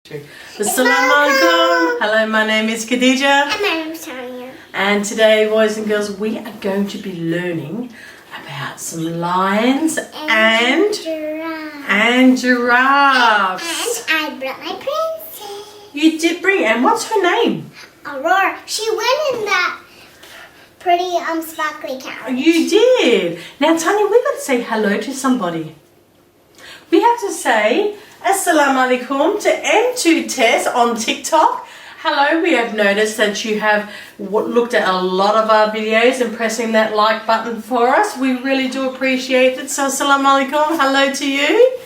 Assalamu alaikum. Hello, my name is Khadijah. And my name is Tahnia. And today, boys and girls, we are going to be learning about some lions and giraffes. And I brought my princess. You did bring, and what's her name? Aurora. She went in that pretty sparkly couch. You did. Now, Tanya, we've got to say hello to somebody. We have to say Assalamu alaikum to M2 Tess on TikTok. Hello, we have noticed that you have looked at a lot of our videos and pressing that like button for us. We really do appreciate it. So Assalamu alaikum, hello to you.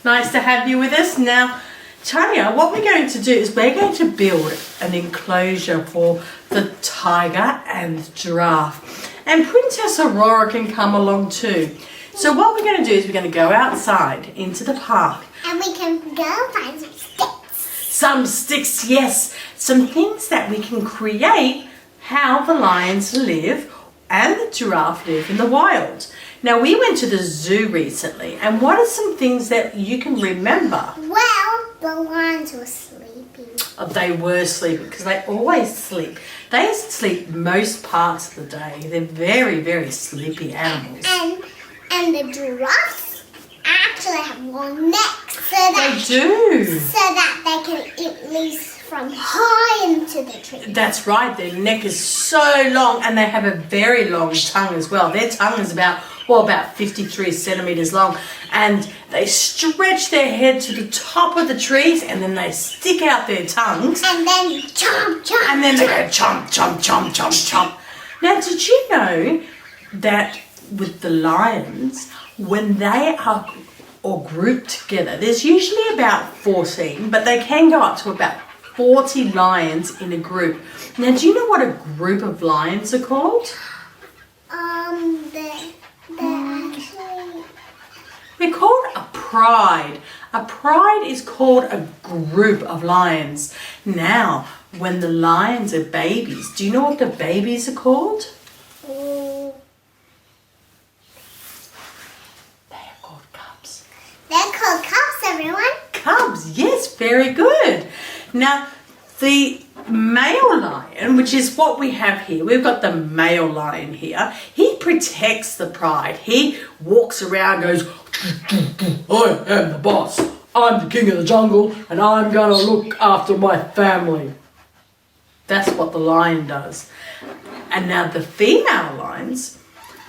Nice to have you with us. Now, Tanya, what we're going to do is we're going to build an enclosure for the tiger and giraffe. And Princess Aurora can come along too. So what we're going to do is we're going to go outside into the park. And we can go find some sticks. Some sticks, yes. Some things that we can create how the lions live and the giraffe live in the wild. Now, we went to the zoo recently, and what are some things that you can remember? Well, the lions were sleeping. Oh, they were sleeping because they always sleep. They sleep most parts of the day. They're very, very sleepy animals. And the giraffes actually have long necks. They do. So that they can eat leaves from high into the tree. That's right. Their neck is so long, and they have a very long tongue as well. Their tongue is about 53 centimeters long, and they stretch their head to the top of the trees, and then they stick out their tongues. And then chomp, chomp. And then they go chomp, chomp, chomp, chomp, chomp. Now, did you know that with the lions, when they are all grouped together, there's usually about 14, but they can go up to about 40 lions in a group. Now, do you know what a group of lions are called? They're called a pride. A pride is called a group of lions. Now, when the lions are babies, do you know what the babies are called? They're called cubs, everyone. Cubs, yes, very good. Now, the male lion, which is what we have here, we've got the male lion here. He protects the pride. He walks around, goes, I am the boss. I'm the king of the jungle, and I'm going to look after my family. That's what the lion does. And now the female lions,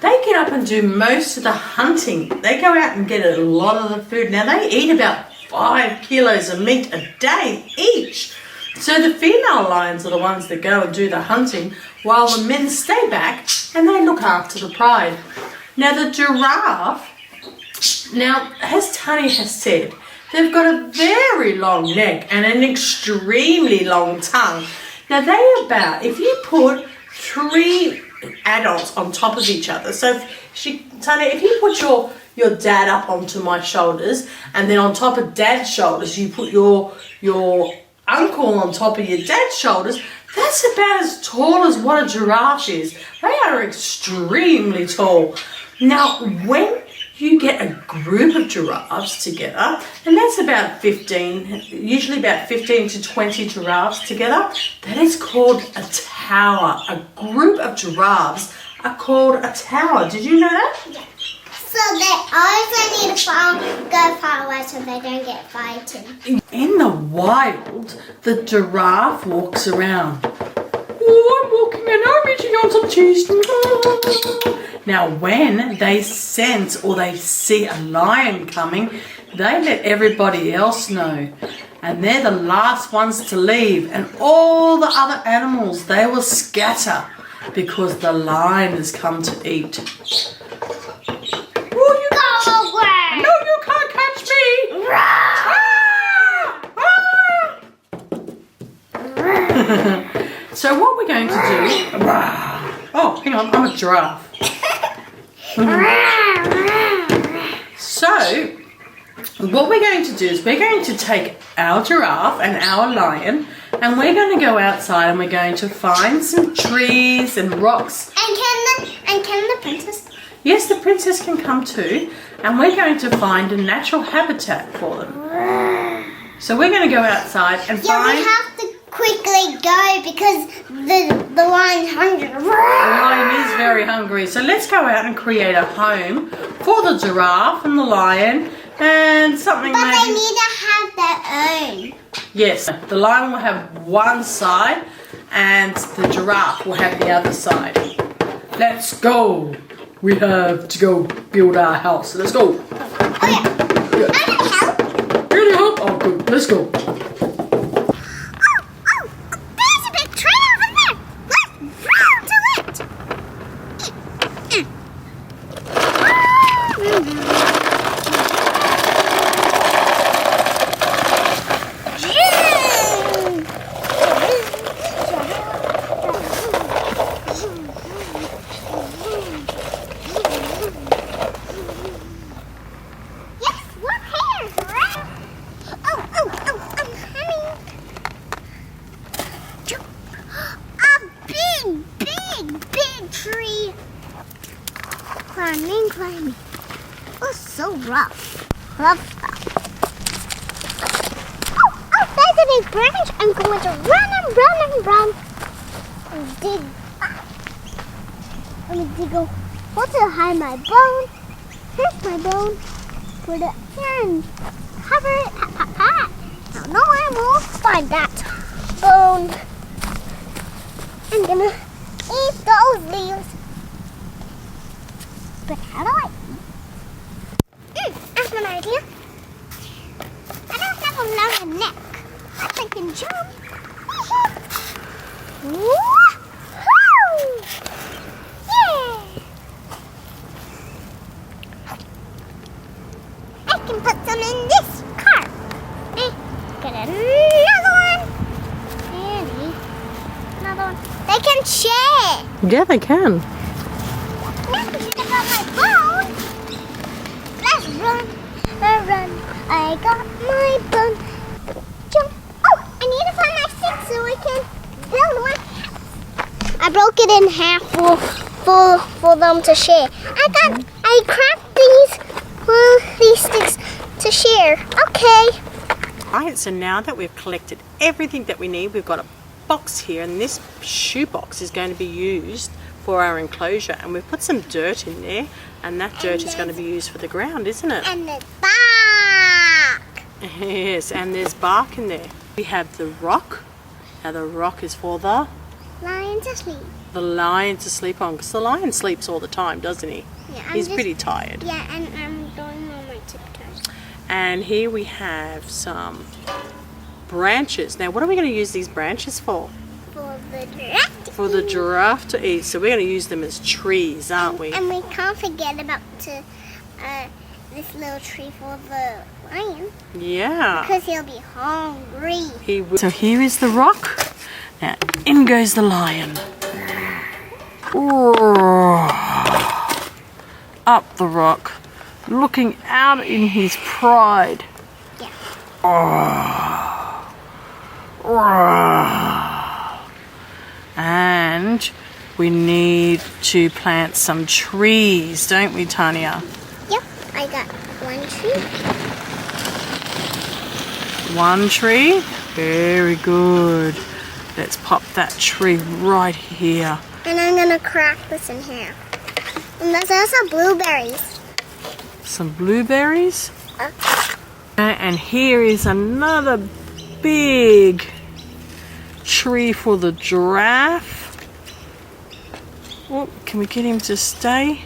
they get up and do most of the hunting. They go out and get a lot of the food. Now, they eat about 5 kilos of meat a day each. So the female lions are the ones that go and do the hunting, while the men stay back and they look after the pride. Now, the giraffe, now, as Tanya has said, they've got a very long neck and an extremely long tongue. Now, if you put 3 adults on top of each other. So, Tanya, if you put your dad up onto my shoulders, and then on top of dad's shoulders, you put your uncle on top of your dad's shoulders, that's about as tall as what a giraffe is. They are extremely tall. Now, when you get a group of giraffes together, and that's about 15, usually about 15 to 20 giraffes together, that is called a tower. A group of giraffes are called a tower. Did you know that? Yeah. So they also need to go far away so they don't get fighting. In the wild, the giraffe walks around. Oh, I'm walking and I'm eating on some cheese. Now, when they sense or they see a lion coming, they let everybody else know. And they're the last ones to leave. And all the other animals, they will scatter because the lion has come to eat. Oh, you Go away! No, you can't catch me! So what we're going to do... Oh, hang on, I'm a giraffe. So, what we're going to do is we're going to take our giraffe and our lion, and we're going to go outside and we're going to find some trees and rocks. And can the princess? Yes, the princess can come too, and we're going to find a natural habitat for them. So we're going to go outside and Yeah, find... we have to quickly go because the lion's hungry. The lion is very hungry. So let's go out and create a home for the giraffe and the lion and something But maybe... they need to have their own. Yes, the lion will have one side and the giraffe will have the other side. Let's go. We have to go build our house. Let's go. Oh yeah. Yeah. I can help. Ready up? Oh, good. Let's go. There's a big tree over there. Let's run to it. Yes, we're here, Giraffe. Oh, I'm coming. A big tree. Climbing. Oh, so rough. Rough stuff. Oh, there's a big branch. I'm going to run. And dig. Let me dig. What's behind my bone? Here's my bone. Put it here and cover it. Now, I will find that bone. I'm gonna eat those leaves. But how do I eat? I have an idea. I don't have a long neck. I can jump. Woo-hoo! Yeah! I can put some in this cart. Get another one. Annie. Another one. They can share. Yeah, they can. Now we should have got my bone. Let's run. I got my bone. Jump. Oh, I need to find my stick so we can build my house. I broke it in half for them to share. I cracked these sticks to share. Okay. Right, so now that we've collected everything that we need, we've got a box here, and this shoebox is going to be used for our enclosure, and we've put some dirt in there, and that dirt is going to be used for the ground, isn't it? And the bark. Yes, and there's bark in there. We have the rock. Now the rock is for the Lion to sleep. lion to sleep on, because the lion sleeps all the time, doesn't he? Yeah, He's pretty tired. Yeah, and I'm going on my tiptoes. And here we have some branches. Now what are we going to use these branches for? For the giraffe. For the giraffe to eat. So we're going to use them as trees, aren't we? And we can't forget about this little tree for the lion. Yeah. Because he'll be hungry. So here is the rock. Now in goes the lion. Up the rock, looking out in his pride. Yeah. And we need to plant some trees, don't we, Tahnia? Yep, I got one tree. One tree? Very good. Let's pop that tree right here. And I'm going to crack this in half. And there's also blueberries. Some blueberries. And here is another big tree for the giraffe. Oh, can we get him to stay?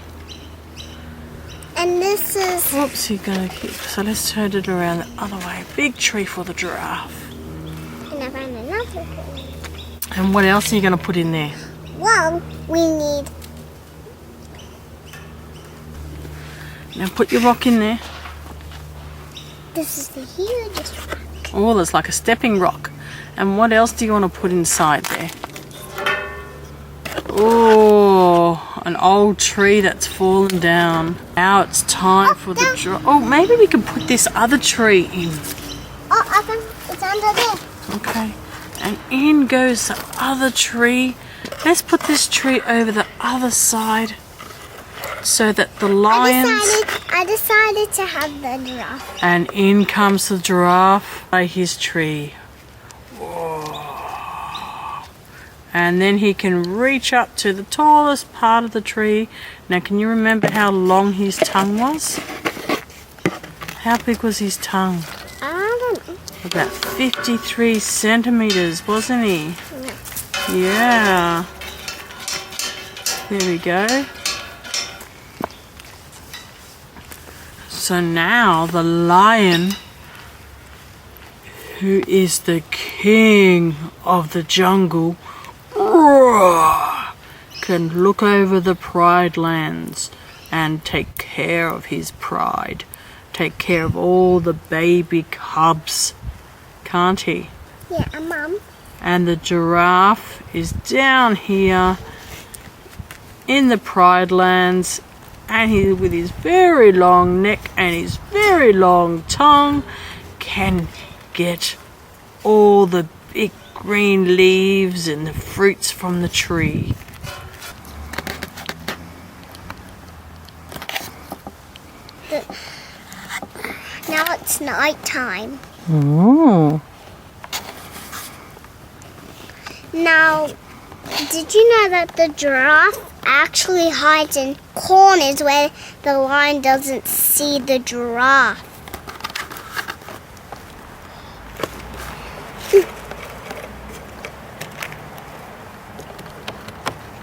And this is... Whoops, he's gonna hit. So let's turn it around the other way. Big tree for the giraffe. And I found another tree. And what else are you gonna put in there? Well, we need... Now put your rock in there. This is the hugest rock. Oh, there's like a stepping rock. And what else do you want to put inside there? Oh, an old tree that's fallen down. Now it's time for the giraffe. Oh, maybe we can put this other tree in. Oh, I can... It's under there. Okay. And in goes the other tree. Let's put this tree over the other side. so that the lions... I decided to have the giraffe. And in comes the giraffe by his tree. Whoa. And then he can reach up to the tallest part of the tree. Now, can you remember how long his tongue was? How big was his tongue? I don't know. About 53 centimeters, wasn't he? Yeah. Yeah. There we go. So now the lion, who is the king of the jungle, can look over the pride lands and take care of his pride. Take care of all the baby cubs, can't he? Yeah, Mum. And the giraffe is down here in the pride lands, and he, with his very long neck and his very long tongue, can get all the big green leaves and the fruits from the tree. Now it's night time. Oh. Now, did you know that the giraffe actually hides in corners where the lion doesn't see the giraffe?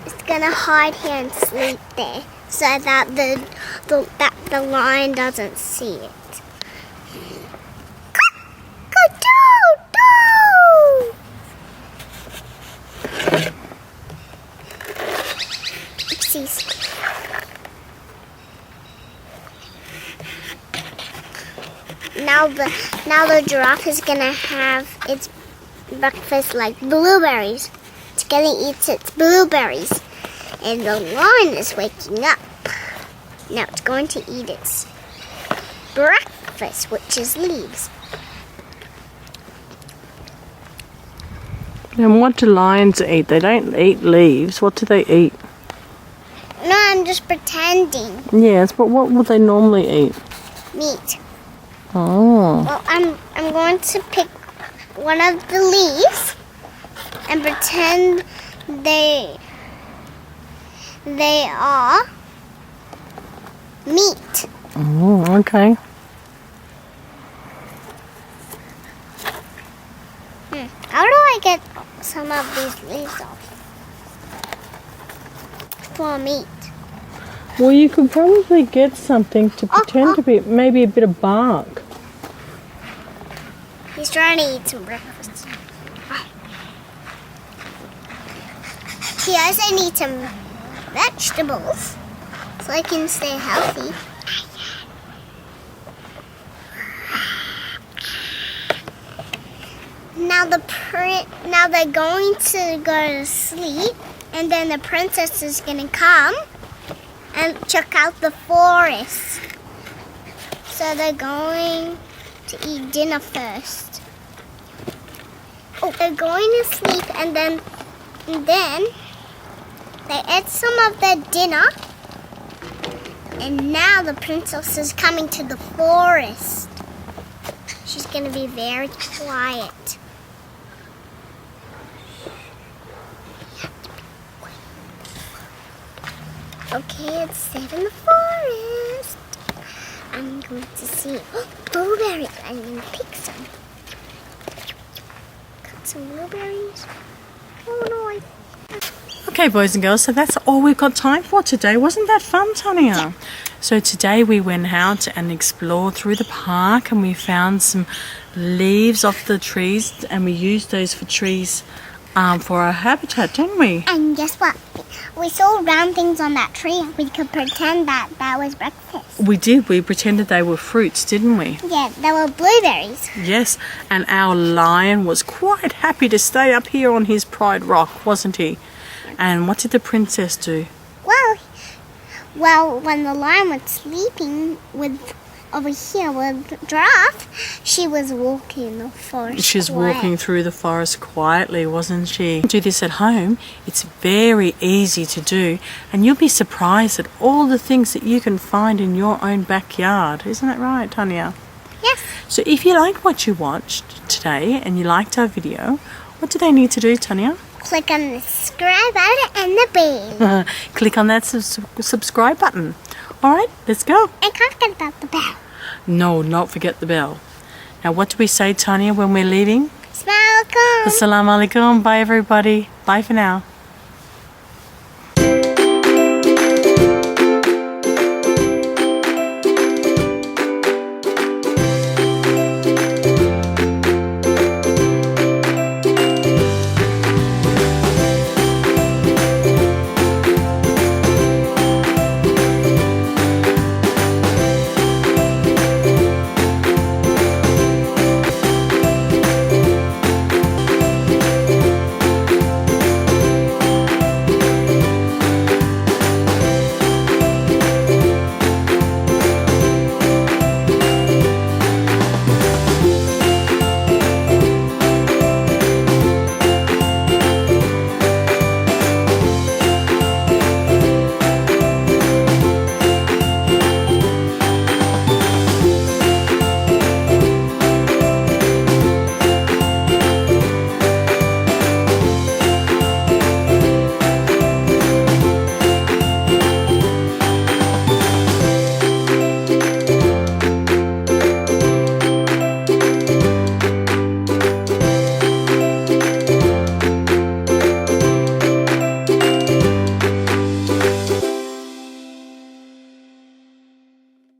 It's gonna hide here and sleep there so that the lion doesn't see it. Now the giraffe is gonna have its breakfast like blueberries. It's gonna eat its blueberries, and the lion is waking up. Now it's going to eat its breakfast, which is leaves. And what do lions eat? They don't eat leaves. What do they eat? No, I'm just pretending. Yes, but what would they normally eat? Meat. Oh. Well, I'm going to pick one of the leaves and pretend they are meat. Oh, okay. How do I get some of these leaves off for meat? Well, you could probably get something to pretend to be maybe a bit of bark. He's trying to eat some breakfast. He also needs some vegetables so he can stay healthy. Now they're going to go to sleep, and then the princess is gonna come and check out the forest. So they're going to eat dinner first. Oh, they're going to sleep, and then they ate some of their dinner, and now the princess is coming to the forest. She's gonna be very quiet. Okay, it's safe in the forest. I'm going to see blueberries. I'm going to pick some. Got some blueberries. Oh no, Okay, boys and girls, so that's all we've got time for today. Wasn't that fun, Tahnia? Yeah. So today we went out and explored through the park, and we found some leaves off the trees, and we used those for trees for our habitat, didn't we? And guess what? We saw round things on that tree. We could pretend that was breakfast. We did. We pretended they were fruits, didn't we? Yeah, they were blueberries. Yes, and our lion was quite happy to stay up here on his pride rock, wasn't he? And what did the princess do? Well, when the lion was sleeping with over here with Giraffe, she was walking the forest. She's walking through the forest quietly, wasn't she? Do this at home. It's very easy to do, and you'll be surprised at all the things that you can find in your own backyard. Isn't that right, Tahnia? Yes. So if you liked what you watched today and you liked our video, what do they need to do, Tahnia? Click on the subscribe button and the bell. Click on that subscribe button. All right, let's go. And can't forget about the bell. No, not forget the bell. Now, what do we say, Tahnia, when we're leaving? Assalamualaikum. Assalamu alaikum. Bye, everybody. Bye for now.